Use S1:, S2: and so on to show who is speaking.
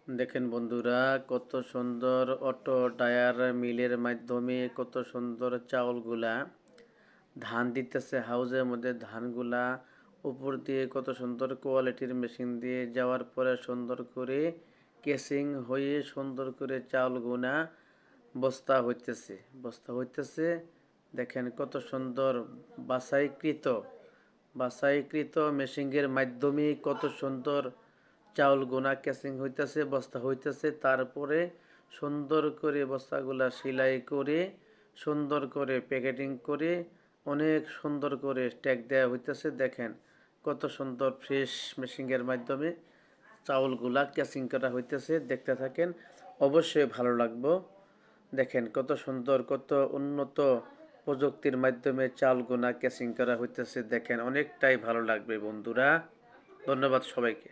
S1: দেখেন বন্ধুরা, কত সুন্দর অটো ডায়ার মিলের মাধ্যমে কত সুন্দর চাউলগুলা ধান দিতেছে। হাউজের মধ্যে ধানগুলা উপর দিয়ে কত সুন্দর কোয়ালিটির মেশিন দিয়ে যাওয়ার পরে সুন্দর করে কেসিং হয়ে সুন্দর করে চাউলগুলা বস্তা হইতেছে। দেখেন কত সুন্দর বাছাইকৃত মেশিনের মাধ্যমে কত সুন্দর চাউল গোনা কেসিং হইতেছে, বস্তা হইতেছে। তারপরে সুন্দর করে বস্তাগুলা সেলাই করে সুন্দর করে প্যাকেটিং করে অনেক সুন্দর করে ট্যাগ দেওয়া হইতেছে। দেখেন কত সুন্দর ফ্রেশ মেশিনের মাধ্যমে চাউলগুলা কেসিং করা হইতেছে। দেখতে থাকেন, অবশ্যই ভালো লাগবে। দেখেন কত সুন্দর, কত উন্নত প্রযুক্তির মাধ্যমে চাউলগুলা কেসিং করা হইতেছে। দেখেন অনেকটাই ভালো লাগবে বন্ধুরা। ধন্যবাদ সবাইকে।